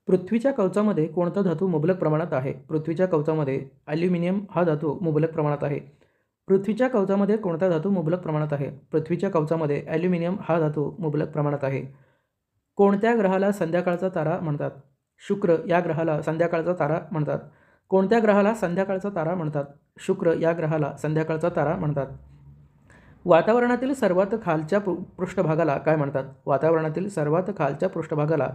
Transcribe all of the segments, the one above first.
पृथ्वीच्या कवचामध्ये कोणता धातू मुबलक प्रमाणात आहे? पृथ्वीच्या कवचामध्ये ॲल्युमिनियम हा धातू मुबलक प्रमाणात आहे. पृथ्वीच्या कवचामध्ये कोणता धातू मुबलक प्रमाणात आहे? पृथ्वीच्या कवचामध्ये ॲल्युमिनियम हा धातू मुबलक प्रमाणात आहे. कोणत्या ग्रहाला संध्याकाळचा तारा म्हणतात? शुक्र या ग्रहाला संध्याकाळचा तारा म्हणतात. कोणत्या ग्रहाला संध्याकाळचा तारा म्हणतात? शुक्र या ग्रहाला संध्याकाळचा तारा म्हणतात. वातावरणातील सर्वात खालच्या पृष्ठभागाला काय म्हणतात? वातावरणातील सर्वात खालच्या पृष्ठभागाला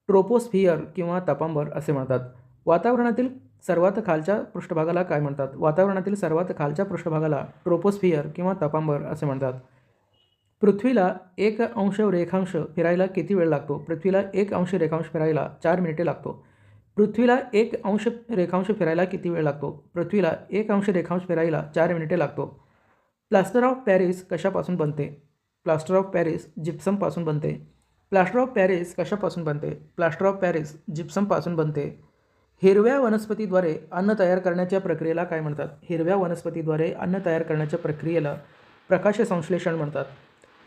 ट्रोपोस्फियर किंवा तपांबर असे म्हणतात. वातावरणातील सर्वात खालच्या पृष्ठभागाला काय म्हणतात? वातावरणातील सर्वात खालच्या पृष्ठभागाला ट्रोपोस्फियर किंवा तपांबर असे म्हणतात. पृथ्वीला 1 अंश रेखांश फिरायला किती वेळ लागतो? पृथ्वीला 1 अंश रेखांश फिरायला 4 मिनिटे लागतो. पृथ्वीला 1 अंश रेखांश फिरायला किती वेळ लागतो? पृथ्वीला 1 अंश रेखांश फिरायला 4 मिनिटे लागतो. प्लास्टर ऑफ पॅरिस कशापासून बनते? प्लास्टर ऑफ पॅरिस जिप्समपासून बनते. प्लास्टर ऑफ पॅरिस कशापासून बनते? प्लास्टर ऑफ पॅरिस जिप्समपासून बनते. हिरव्या वनस्पतीद्वारे अन्न तयार करण्याच्या प्रक्रियेला काय म्हणतात? हिरव्या वनस्पतीद्वारे अन्न तयार करण्याच्या प्रक्रियेला प्रकाशसंश्लेषण म्हणतात.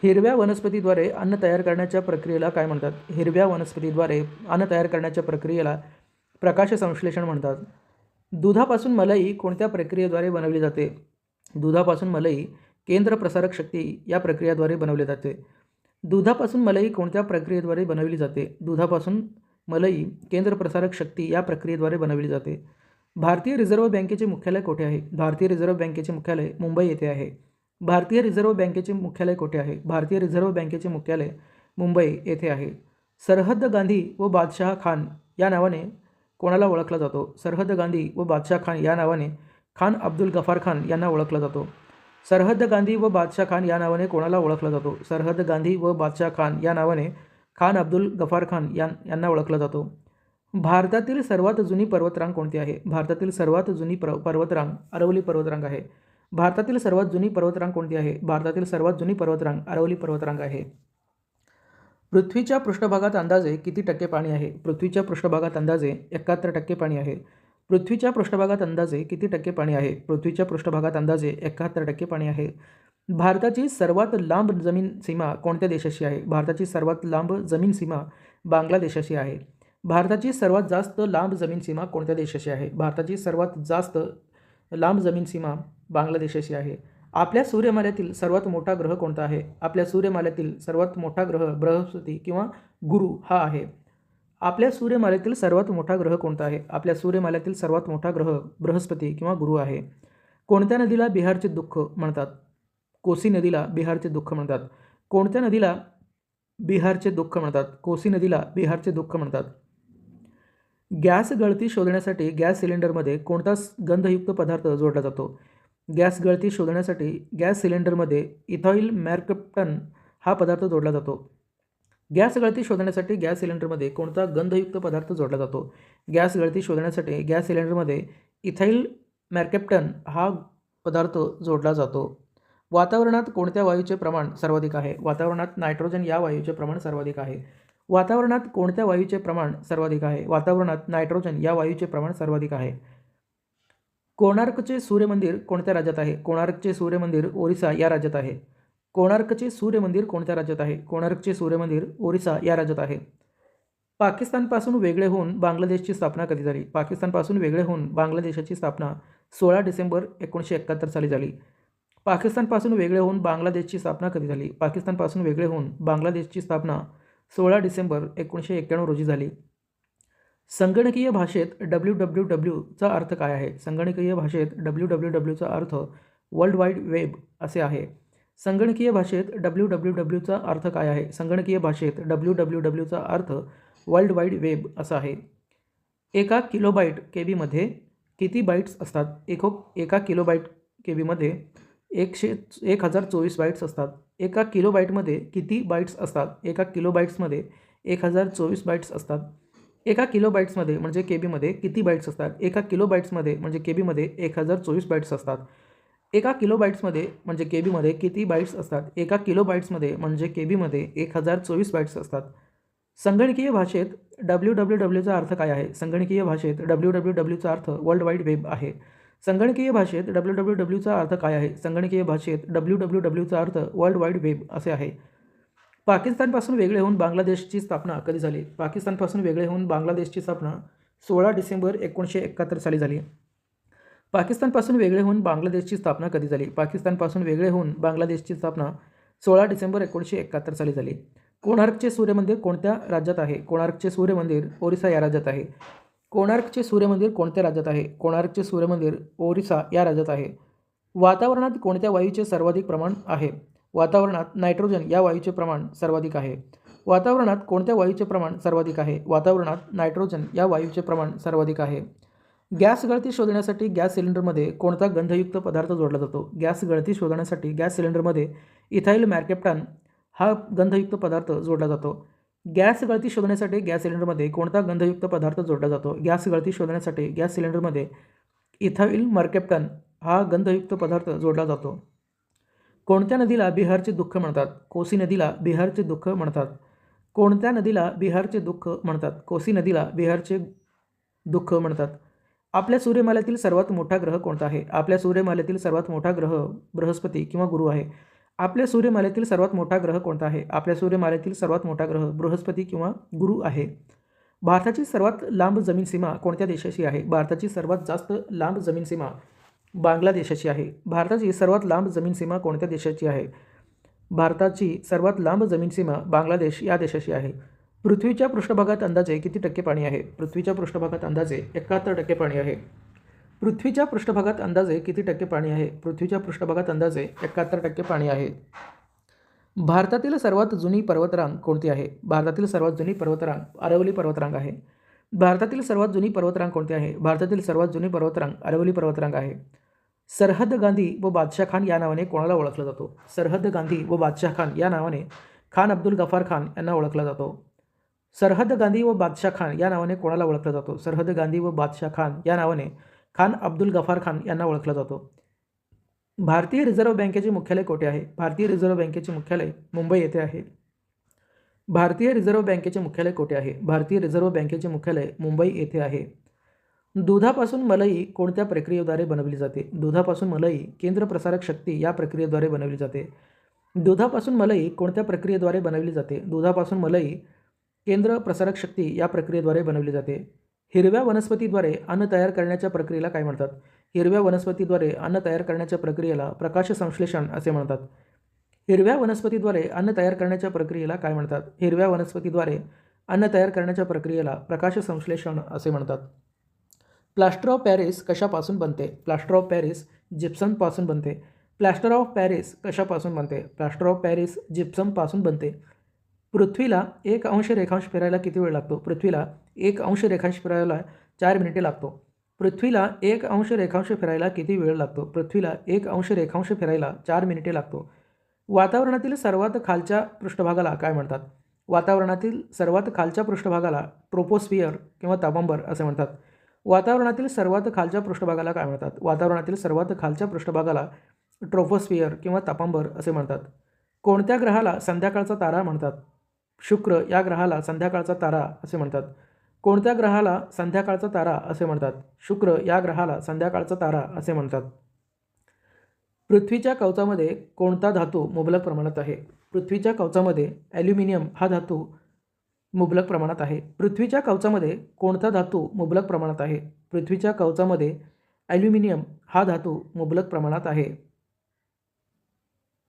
हिरव्या वनस्पतीद्वारे अन्न तयार करण्याच्या प्रक्रियेला काय म्हणतात? हिरव्या वनस्पतीद्वारे अन्न तयार करण्याच्या प्रक्रियेला प्रकाशसंश्लेषण म्हणतात. दुधापासून मलई कोणत्या प्रक्रियेद्वारे बनवली जाते? दुधापासून मलई केंद्र प्रसारक शक्ती या प्रक्रियेद्वारे बनवली जाते. दुधापासून मलई कोणत्या प्रक्रियेद्वारे बनवली जाते? दुधापासून मलई केंद्र प्रसारक शक्ती या प्रक्रियेद्वारे बनवली जाते. भारतीय रिझर्व्ह बँकेचे मुख्यालय कोठे आहे? भारतीय रिझर्व्ह बँकेचे मुख्यालय मुंबई येथे आहे. भारतीय रिझर्व्ह बँकेचे मुख्यालय कोठे आहे? भारतीय रिझर्व्ह बँकेचे मुख्यालय मुंबई येथे आहे. सरहद्द गांधी व बादशाह खान या नावाने कोणाला ओळखला जातो? सरहद्द गांधी व बादशाह खान या नावाने खान अब्दुल गफार खान यांना ओळखला जातो. सरहद्द गांधी व बादशाह खान या नावाने कोणाला ओळखला जातो? सरहद्द गांधी व बादशाह खान या नावाने खान अब्दुल गफार खान यांना ओळखला जातो. भारतातील सर्वात जुनी पर्वतरांग कोणती आहे? भारतातील सर्वात जुनी पर्वतरांग अरवली पर्वतरांग आहे. भारतातील सर्वात जुनी पर्वतरांग कोणती आहे? भारतातील सर्वात जुनी पर्वतरांग अरवली पर्वतरांग आहे. पृथ्वीच्या पृष्ठभागात अंदाजे किती टक्के पाणी आहे? पृथ्वीच्या पृष्ठभागात अंदाजे 71% पाणी आहे. पृथ्वीच्या पृष्ठभागात अंदाजे किती टक्के पाणी आहे? पृथ्वीच्या पृष्ठभागात अंदाजे 71% पाणी आहे. भारताची सर्वात लांब जमीन सीमा कोणत्या देशाशी आहे? भारताची सर्वात लांब जमीन सीमा बांगलादेशाशी आहे. भारताची सर्वात जास्त लांब जमीन सीमा कोणत्या देशाशी आहे? भारताची सर्वात जास्त लांब जमीन सीमा बांगलादेशाशी आहे. आपल्या सूर्यमालेतील सर्वात मोठा ग्रह कोणता आहे? आपल्या सूर्यमालेतील सर्वात मोठा ग्रह बृहस्पती किंवा गुरु हा आहे. आपल्या सूर्यमालेतील सर्वात मोठा ग्रह कोणता आहे? आपल्या सूर्यमालेतील सर्वात मोठा ग्रह बृहस्पती किंवा गुरु आहे. कोणत्या नदीला बिहारचे दुःख म्हणतात? कोसी नदीला बिहारचे दुःख म्हणतात. कोणत्या नदीला बिहारचे दुःख म्हणतात? कोसी नदीला बिहारचे दुःख म्हणतात. गॅस गळती शोधण्यासाठी गॅस सिलेंडरमध्ये कोणता गंधयुक्त पदार्थ जोडला जातो? गॅस गळती शोधण्यासाठी गॅस सिलेंडरमध्ये इथॉइल मॅर्कॅप्टन हा पदार्थ जोडला जातो. गॅस गळती शोधण्यासाठी गॅस सिलेंडरमध्ये कोणता गंधयुक्त पदार्थ जोडला जातो? गॅस गळती शोधण्यासाठी गॅस सिलेंडरमध्ये इथाइल मॅर्कॅप्टन हा पदार्थ जोडला जातो. वातावरणात कोणत्या वायूचे प्रमाण सर्वाधिक आहे? वातावरणात नायट्रोजन या वायूचे प्रमाण सर्वाधिक आहे. वातावरणात कोणत्या वायूचे प्रमाण सर्वाधिक आहे? वातावरणात नायट्रोजन या वायूचे प्रमाण सर्वाधिक आहे. कोणार्कचे सूर्यमंदिर कोणत्या राज्यात आहे? कोणार्कचे सूर्यमंदिर ओरिसा या राज्यात आहे. कोणार्कचे सूर्यमंदिर कोणत्या राज्यात आहे? कोणार्कचे सूर्यमंदिर ओरिसा या राज्यात आहे. पाकिस्तानपासून वेगळे होऊन बांगलादेशची स्थापना कधी झाली? पाकिस्तानपासून वेगळे होऊन बांगलादेशाची स्थापना 16 डिसेंबर 1971 साली झाली. पाकिस्तानपासून वेगळे होऊन बांगलादेशची स्थापना कधी झाली? पाकिस्तानपासून वेगळे होऊन बांगलादेशची स्थापना 16 डिसेंबर 1991 रोजी झाली. संगणकीय भाषेत WWWचा अर्थ काय आहे? संगणकीय भाषेत WWWचा अर्थ वर्ल्ड वाईड वेब असे आहे. संगणकीय भाषेत WWWचा अर्थ काय आहे? संगणकीय भाषेत WWWचा अर्थ वर्ल्ड वाईड वेब असा आहे. एका किलोबाईट केबीमध्ये किती बाईट्स असतात? एका किलोबाईट केबीमध्ये 1024 बाईट्स असतात. एका किलोबाईटमध्ये किती बाईट्स असतात? एका किलोबाईट्समध्ये 1024 बाईट्स असतात. एका किलोबाईट्समध्ये म्हणजे केबीमध्ये किती बाईट्स असतात? एका किलोबाईट्समध्ये म्हणजे केबीमध्ये 1024 बाईट्स असतात. एका किलोबाईट्समध्ये म्हणजे केबीमध्ये किती बाईट्स असतात? एका किलोबाईट्समध्ये म्हणजे केबीमध्ये 1024 बाईट्स असतात. संगणकीय भाषेत WWWचा अर्थ काय आहे? संगणकीय भाषेत WWWचा अर्थ वर्ल्ड वाईड वेब आहे. संगणकीय भाषेत WWWचा अर्थ काय आहे? संगणकीय भाषेत WWWचा अर्थ वर्ल्ड वाईड वेब असे आहे. पाकिस्तानपासून वेगळे होऊन बांगलादेशची स्थापना कधी झाली? पाकिस्तानपासून वेगळे होऊन बांगलादेशची स्थापना 16 डिसेंबर 1971 साली झाली. पाकिस्तानपासून वेगळे होऊन बांगलादेशची स्थापना कधी झाली? पाकिस्तानपासून वेगळे होऊन बांगलादेशची स्थापना 16 डिसेंबर 1971 साली झाली. कोणार्कचे सूर्यमंदिर कोणत्या राज्यात आहे? कोणार्कचे सूर्यमंदिर ओरिसा या राज्यात आहे. कोणार्कचे सूर्यमंदिर कोणत्या राज्यात आहे? कोणार्कचे सूर्यमंदिर ओरिसा या राज्यात आहे. वातावरणात कोणत्या वायूचे सर्वाधिक प्रमाण आहे? वातावरणात नायट्रोजन या वायूचे प्रमाण सर्वाधिक आहे. वातावरणात कोणत्या वायूचे प्रमाण सर्वाधिक आहे? वातावरणात नायट्रोजन या वायूचे प्रमाण सर्वाधिक आहे. गॅस गळती शोधण्यासाठी गॅस सिलेंडरमध्ये कोणता गंधयुक्त पदार्थ जोडला जातो? गॅस गळती शोधण्यासाठी गॅस सिलेंडरमध्ये इथाइल मॅर्केप्टन हा गंधयुक्त पदार्थ जोडला जातो. गॅस गळती शोधण्यासाठी गॅस सिलेंडरमध्ये कोणता गंधयुक्त पदार्थ जोडला जातो? गॅस गळती शोधण्यासाठी गॅस सिलेंडरमध्ये इथाइल मर्केप्टन हा गंधयुक्त पदार्थ जोडला जातो. कोणत्या नदीला बिहारचे दुःख म्हणतात? कोसी नदीला बिहारचे दुःख म्हणतात. कोणत्या नदीला बिहारचे दुःख म्हणतात? कोसी नदीला बिहारचे दुःख म्हणतात. आपल्या सूर्यमालेतील सर्वात मोठा ग्रह कोणता आहे? आपल्या सूर्यमालेतील सर्वात मोठा ग्रह बृहस्पती किंवा गुरु आहे. आपल्या सूर्यमालेतील सर्वात मोठा ग्रह कोणता आहे? आपल्या सूर्यमालेतील सर्वात मोठा ग्रह बृहस्पती किंवा गुरु आहे. भारताची सर्वात लांब जमीन सीमा कोणत्या देशाशी आहे? भारताची सर्वात जास्त लांब जमीन सीमा बांगलादेशाची आहे. भारताची सर्वात लांब जमीन सीमा कोणत्या देशाची आहे? भारताची सर्वात लांब जमीन सीमा बांगलादेश या देशाशी आहे. पृथ्वीच्या पृष्ठभागात अंदाजे किती टक्के पाणी आहे? पृथ्वीच्या पृष्ठभागात अंदाजे 71% पाणी आहे. पृथ्वीच्या पृष्ठभागात अंदाजे किती टक्के पाणी आहे? पृथ्वीच्या पृष्ठभागात अंदाजे 71% पाणी आहे. भारतातील सर्वात जुनी पर्वतरांग कोणती आहे? भारतातील सर्वात जुनी पर्वतरांग अरवली पर्वतरांग आहे. भारतातील सर्वात जुनी पर्वतरांग कोणती आहे? भारतातील सर्वात जुनी पर्वतरांग अरवली पर्वतरांग आहे. सरहद गांधी व बादशाह खान या नावाने कोणाला ओळखला जातो? सरहद गांधी व बादशाह खान या नावाने खान अब्दुल गफार खान यांना ओळखला जातो. सरहद गांधी व बादशाह खान या नावाने कोणाला ओळखला जातो? सरहद गांधी व बादशाह खान या नावाने खान अब्दुल गफार खान यांना ओळखला जातो. भारतीय रिझर्व्ह बँकेचे मुख्यालय कोठे आहे? भारतीय रिझर्व्ह बँकेचे मुख्यालय मुंबई येथे आहे. भारतीय रिझर्व्ह बँकेचे मुख्यालय कोठे आहे? भारतीय रिझर्व्ह बँकेचे मुख्यालय मुंबई येथे आहे. दुधापासून मलई कोणत्या प्रक्रियेद्वारे बनवली जाते? दुधापासून मलई केंद्र प्रसारक शक्ती या प्रक्रियेद्वारे बनवली जाते. दुधापासून मलई कोणत्या प्रक्रियेद्वारे बनवली जाते? दुधापासून मलई केंद्र प्रसारक शक्ती या प्रक्रियेद्वारे बनवली जाते. हिरव्या वनस्पतीद्वारे अन्न तयार करण्याच्या प्रक्रियेला काय म्हणतात? हिरव्या वनस्पतीद्वारे अन्न तयार करण्याच्या प्रक्रियेला प्रकाश संश्लेषण असे म्हणतात. हिरव्या वनस्पतीद्वारे अन्न तयार करण्याच्या प्रक्रियेला काय म्हणतात? हिरव्या वनस्पतीद्वारे अन्न तयार करण्याच्या प्रक्रियेला प्रकाश संश्लेषण असे म्हणतात. प्लास्टर ऑफ पॅरिस कशापासून बनते? प्लास्टर ऑफ पॅरिस जिप्समपासून बनते. प्लास्टर ऑफ पॅरिस कशापासून बनते? प्लास्टर ऑफ पॅरिस जिप्समपासून बनते. पृथ्वीला 1 अंश रेखांश फिरायला किती वेळ लागतो? पृथ्वीला 1 अंश रेखांश फिरायला 4 मिनिटे लागतो. पृथ्वीला 1 अंश रेखांश फिरायला किती वेळ लागतो? पृथ्वीला 1 अंश रेखांश फिरायला 4 मिनिटे लागतो. वातावरणातील सर्वात खालच्या पृष्ठभागाला काय म्हणतात? वातावरणातील सर्वात खालच्या पृष्ठभागाला ट्रोपोस्फियर किंवा तापमानभर असे म्हणतात. वातावरणातील सर्वात खालच्या पृष्ठभागाला काय म्हणतात? वातावरणातील सर्वात खालच्या पृष्ठभागाला ट्रोपोस्फियर किंवा तापमानभर असे म्हणतात. कोणत्या ग्रहाला संध्याकाळचा तारा म्हणतात? शुक्र या ग्रहाला संध्याकाळचा तारा असे म्हणतात. कोणत्या ग्रहाला संध्याकाळचा तारा असे म्हणतात? शुक्र या ग्रहाला संध्याकाळचा तारा असे म्हणतात. पृथ्वीच्या कवचामध्ये कोणता धातू मुबलक प्रमाणात आहे? पृथ्वीच्या कवचामध्ये ॲल्युमिनियम हा धातू मुबलक प्रमाणात आहे. पृथ्वीच्या कवचामध्ये कोणता धातू मुबलक प्रमाणात आहे? पृथ्वीच्या कवचामध्ये ॲल्युमिनियम हा धातू मुबलक प्रमाणात आहे.